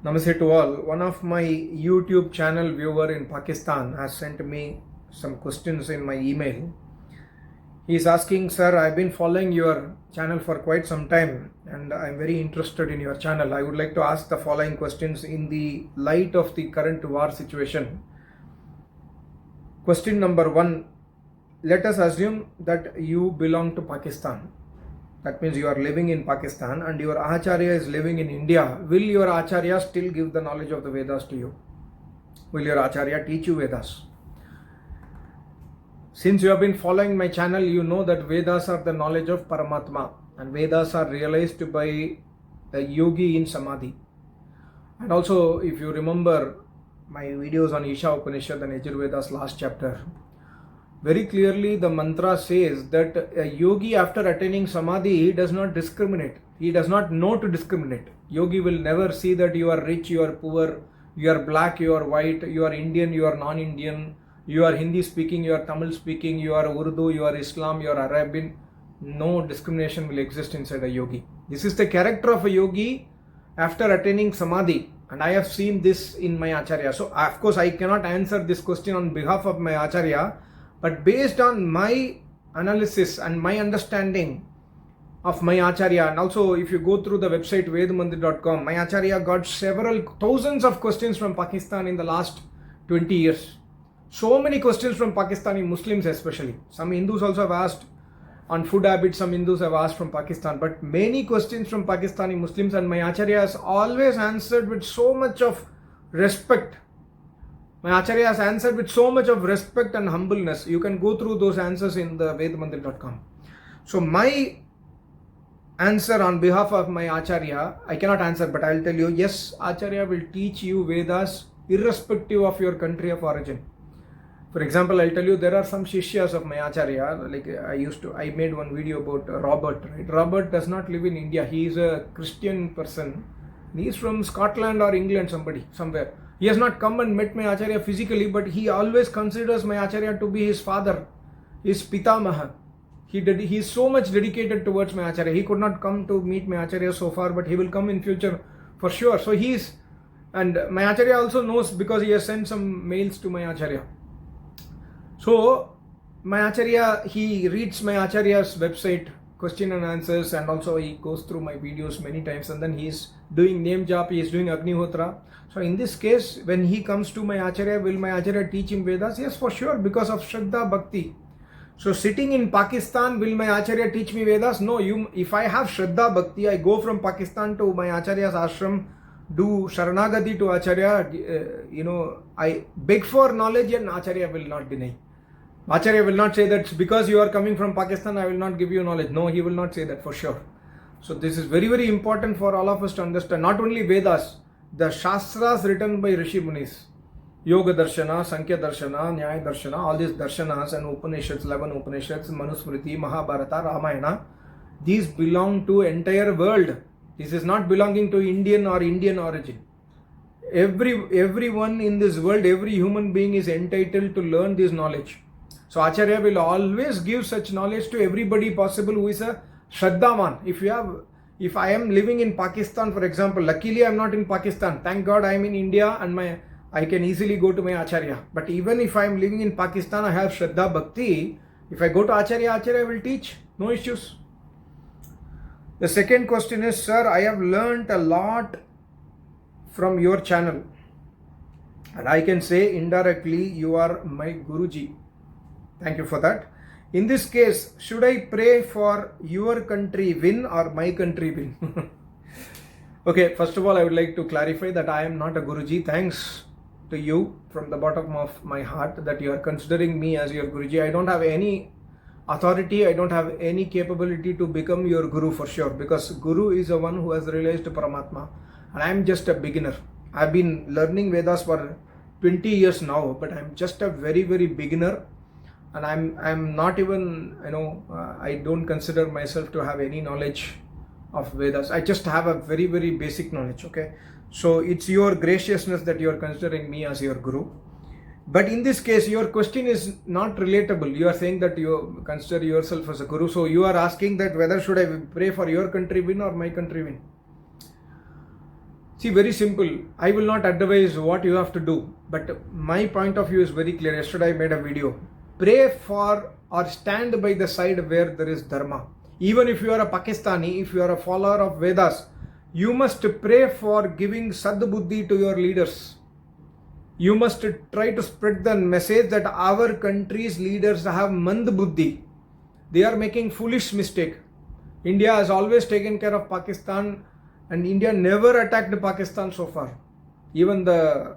Namaste to all. One of my YouTube channel viewer in Pakistan has sent me some questions in my email. He is asking, sir, I've been following your channel for quite some time and I'm very interested in your channel. I would like to ask the following questions in the light of the current war situation. Question number 1. Let us assume that you belong to Pakistan. That means you are living in Pakistan and your Acharya is living in India. Will your Acharya still give the knowledge of the Vedas to you? Will your Acharya teach you Vedas? Since you have been following my channel, you know that Vedas are the knowledge of Paramatma and Vedas are realized by a yogi in Samadhi. And also, if you remember my videos on Isha Upanishad and Yajurveda's last chapter, very clearly the mantra says that a yogi after attaining Samadhi does not discriminate. He does not know to discriminate. Yogi will never see that you are rich, you are poor, you are black, you are white, you are Indian, you are non-Indian, you are Hindi speaking, you are Tamil speaking, you are Urdu, you are Islam, you are Arabian. No discrimination will exist inside a yogi. This is the character of a yogi after attaining Samadhi. And I have seen this in my Acharya. So of course I cannot answer this question on behalf of my Acharya. But based on my analysis and my understanding of my Acharya, and also if you go through the website vedamandir.com, my Acharya got several thousands of questions from Pakistan in the last 20 years. So many questions from Pakistani Muslims especially. Some Hindus also have asked on food habits, some Hindus have asked from Pakistan, but many questions from Pakistani Muslims, and my Acharya has always answered with so much of respect. My Acharya has answered with so much of respect and humbleness. You can go through those answers in the vedamandir.com. So my answer on behalf of my Acharya, I cannot answer, but I will tell you, yes, Acharya will teach you Vedas irrespective of your country of origin. For example, I'll tell you, there are some Shishyas of my Acharya, like I made one video about Robert. Right? Robert does not live in India. He is a Christian person. He is from Scotland or England, somewhere. He has not come and met my Acharya physically, but he always considers my Acharya to be his father, his Pitamaha. He is so much dedicated towards my Acharya. He could not come to meet my Acharya so far, but he will come in future for sure. So and my Acharya also knows because he has sent some mails to my Acharya. So my Acharya, he reads my Acharya's website, question and answers, and also he goes through my videos many times, and then he is doing name jap, he is doing Agnihotra. So in this case, when he comes to my Acharya, will my Acharya teach him Vedas? Yes, for sure, because of Shraddha Bhakti. So sitting in Pakistan, will my Acharya teach me Vedas? No, if I have Shraddha Bhakti, I go from Pakistan to my Acharya's ashram, do Sharanagati to Acharya, I beg for knowledge and Acharya will not deny. Acharya will not say that because you are coming from Pakistan, I will not give you knowledge. No, he will not say that for sure. So this is very, very important for all of us to understand. Not only Vedas, the Shastras written by Rishi Munis, Yoga Darshana, Sankhya Darshana, Nyaya Darshana, all these Darshanas and Upanishads, 11 Upanishads, Manusmriti, Mahabharata, Ramayana, these belong to entire world. This is not belonging to Indian or Indian origin. Everyone in this world, every human being is entitled to learn this knowledge. So Acharya will always give such knowledge to everybody possible who is a Shraddhaman. If I am living in Pakistan, for example, luckily I am not in Pakistan. Thank God I am in India and I can easily go to my Acharya. But even if I am living in Pakistan, I have Shraddha Bhakti. If I go to Acharya, Acharya will teach. No issues. The second question is, sir, I have learnt a lot from your channel. And I can say indirectly, you are my Guruji. Thank you for that. In this case, should I pray for your country win or my country win? Okay, first of all, I would like to clarify that I am not a Guruji. Thanks to you from the bottom of my heart that you are considering me as your Guruji. I don't have any authority, I don't have any capability to become your Guru for sure, because Guru is the one who has realized Paramatma and I am just a beginner. I have been learning Vedas for 20 years now, but I am just a very, very beginner. And I'm not even, I don't consider myself to have any knowledge of Vedas. I just have a very, very basic knowledge, okay? So it's your graciousness that you are considering me as your Guru. But in this case, your question is not relatable. You are saying that you consider yourself as a Guru. So you are asking that whether should I pray for your country win or my country win. See, very simple. I will not advise what you have to do, but my point of view is very clear. Yesterday I made a video. Pray for or stand by the side where there is dharma. Even if you are a Pakistani, if you are a follower of Vedas, you must pray for giving sadbuddhi to your leaders. You must try to spread the message that our country's leaders have mand buddhi. They are making foolish mistake. India has always taken care of Pakistan, and India never attacked Pakistan so far. Even the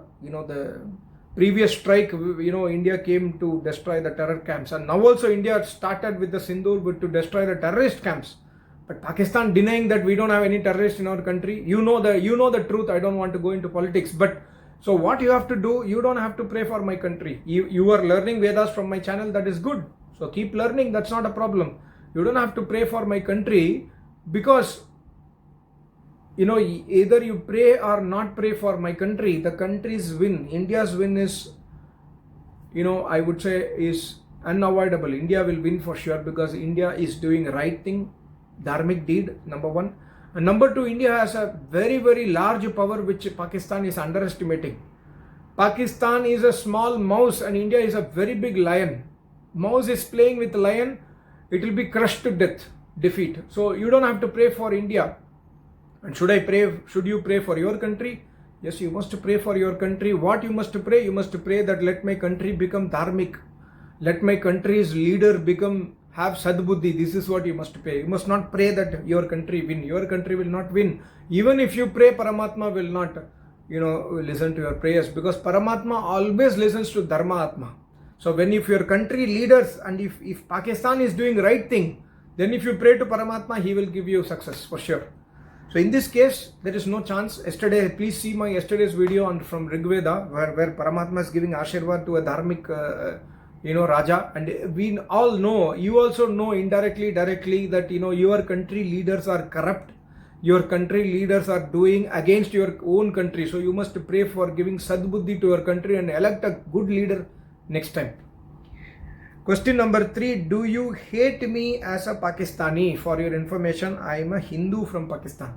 previous strike, India came to destroy the terror camps, and now also India started with the Sindoor to destroy the terrorist camps. But Pakistan denying that we don't have any terrorists in our country. You know the truth. I don't want to go into politics, but so what you have to do, you don't have to pray for my country. You are learning Vedas from my channel, that is good. So keep learning, that's not a problem. You don't have to pray for my country, because either you pray or not pray for my country, the country's win, India's win is, I would say, is unavoidable. India will win for sure, because India is doing right thing, dharmic deed, number one. And number two, India has a very, very large power which Pakistan is underestimating. Pakistan is a small mouse and India is a very big lion. Mouse is playing with lion, it will be crushed to death, defeat. So you don't have to pray for India. And should you pray for your country? Yes, you must pray for your country. What you must pray? You must pray that let my country become dharmic. Let my country's leader have sadbuddhi. This is what you must pray. You must not pray that your country win. Your country will not win. Even if you pray, Paramatma will not, listen to your prayers, because Paramatma always listens to Dharma Atma. So if your country leaders, and if Pakistan is doing right thing, then if you pray to Paramatma, he will give you success for sure. So in this case, there is no chance. Yesterday, please see my yesterday's video from Rigveda, where Paramatma is giving Ashirvad to a dharmic Raja, and we all know, you also know indirectly, directly, that your country leaders are corrupt, your country leaders are doing against your own country. So you must pray for giving sadbuddhi to your country and elect a good leader next time. Question number 3, do you hate me as a Pakistani? For your information, I am a Hindu from Pakistan.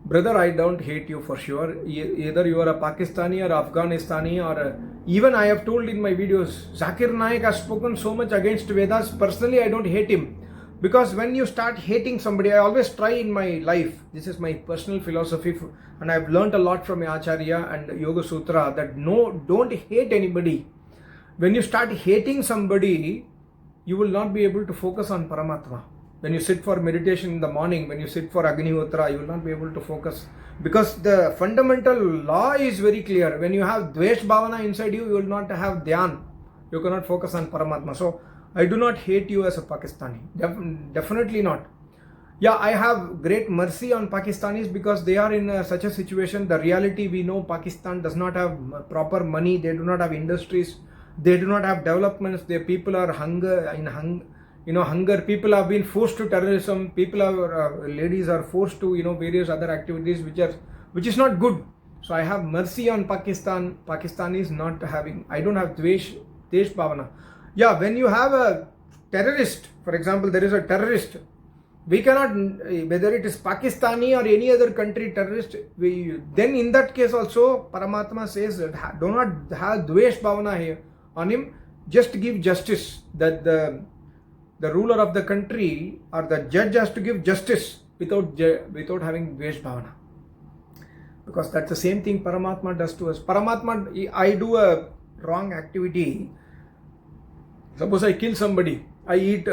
Brother, I don't hate you for sure. Either you are a Pakistani or Afghanistani, or even I have told in my videos, Zakir Naik has spoken so much against Vedas. Personally, I don't hate him. Because when you start hating somebody, I always try in my life, this is my personal philosophy, and I've learned a lot from Acharya and Yoga Sutra, that don't hate anybody. When you start hating somebody, you will not be able to focus on Paramatma. When you sit for meditation in the morning, when you sit for Agnihotra, you will not be able to focus, because the fundamental law is very clear. When you have Dvesh Bhavana inside you, you will not have Dhyan. You cannot focus on Paramatma. So I do not hate you as a Pakistani. Definitely not. Yeah, I have great mercy on Pakistanis, because they are in such a situation. The reality, we know Pakistan does not have proper money. They do not have industries. They do not have developments. Their people are hunger. People have been forced to terrorism. Ladies are forced to various other activities which is not good. So I have mercy on Pakistan. Pakistanis not having. I don't have Desh Bhavana. Yeah, when you have a terrorist, for example, there is a terrorist. We cannot, whether it is Pakistani or any other country terrorist, then in that case also Paramatma says that do not have Dvesh Bhavana here on him. Just give justice. That the ruler of the country or the judge has to give justice without having Dvesh Bhavana. Because that's the same thing Paramatma does to us. Paramatma, I do a wrong activity. Suppose I kill somebody, I eat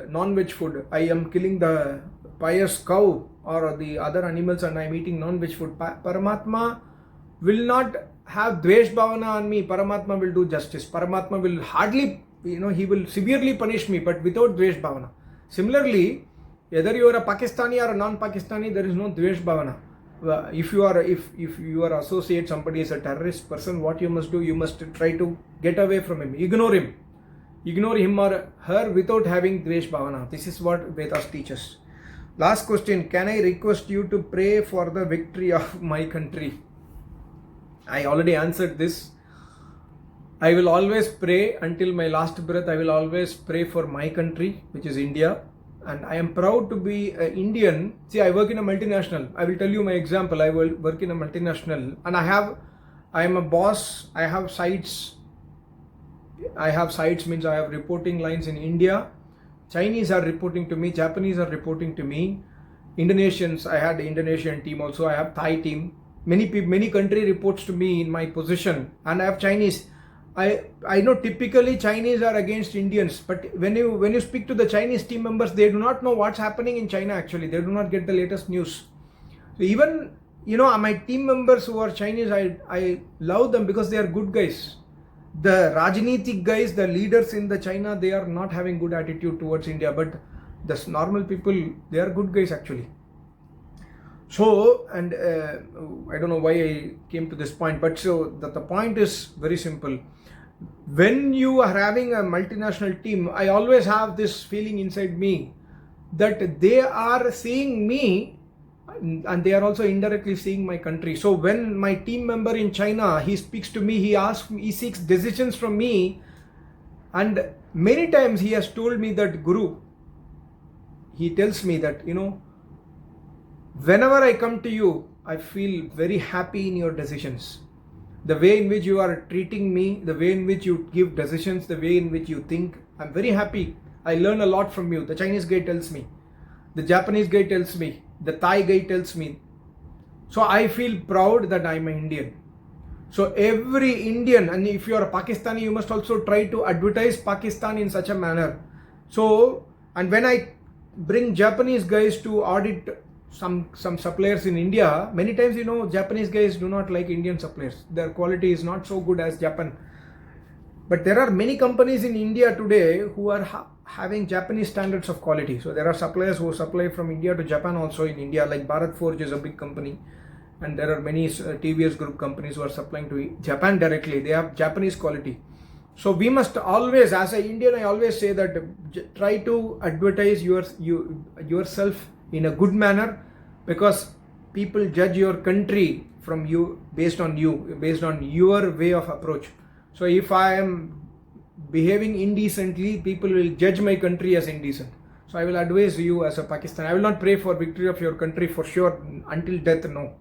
non-veg food, I am killing the pious cow or the other animals and I am eating non-veg food. Paramatma will not have Dvesh Bhavana on me. Paramatma will do justice. Paramatma will hardly, he will severely punish me, but without Dvesh Bhavana. Similarly, whether you are a Pakistani or a non-Pakistani, there is no Dvesh Bhavana. If you are associate somebody as a terrorist person, what you must do, you must try to get away from him, ignore him. Ignore him or her without having Dvesh Bhavana. This is what Vedas teaches. Last question, can I request you to pray for the victory of my country? I already answered this. I will always pray until my last breath. I will always pray for my country, which is India. and I am proud to be an Indian. See, I work in a multinational. I will tell you my example. I will work in a multinational, and I am a boss. I have sites. Means I have reporting lines in India. Chinese are reporting to me. Japanese are reporting to me. Indonesians, I had the Indonesian team also. I have Thai team. Many country reports to me in my position, and I have Chinese. I know typically Chinese are against Indians, but when you speak to the Chinese team members, they do not know what's happening in China. Actually, they do not get the latest news. So even my team members who are Chinese, I love them because they are good guys. The Rajneetik guys, the leaders in the China, they are not having good attitude towards India, but the normal people, they are good guys actually. So, and I don't know why I came to this point, but so the point is very simple. When you are having a multinational team, I always have this feeling inside me that they are seeing me and they are also indirectly seeing my country. So when my team member in China, he speaks to me, he seeks decisions from me, and many times he has told me that, Guru, he tells me that, whenever I come to you, I feel very happy in your decisions. The way in which you are treating me, the way in which you give decisions, the way in which you think, I'm very happy. I learn a lot from you. The Chinese guy tells me. The Japanese guy tells me. The Thai guy tells me. So I feel proud that I'm an Indian. So every Indian, and if you are a Pakistani, you must also try to advertise Pakistan in such a manner. So, and when I bring Japanese guys to audit some suppliers in India, many times Japanese guys do not like Indian suppliers. Their quality is not so good as Japan. But there are many companies in India today who are having Japanese standards of quality. So there are suppliers who supply from India to Japan also in India, like Bharat Forge is a big company, and there are many TVS group companies who are supplying to Japan directly. They have Japanese quality. So we must always, as an Indian, I always say that try to advertise yourself in a good manner, because people judge your country from you based on your way of approach. So if I am behaving indecently, people will judge my country as indecent. So I will advise you as a Pakistani. I will not pray for victory of your country for sure until death, no.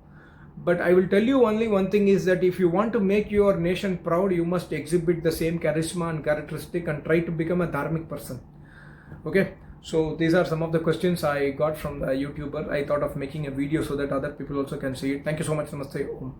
But I will tell you only one thing is that if you want to make your nation proud, you must exhibit the same charisma and characteristic and try to become a dharmic person. Okay. So these are some of the questions I got from the YouTuber. I thought of making a video so that other people also can see it. Thank you so much. Namaste. Om.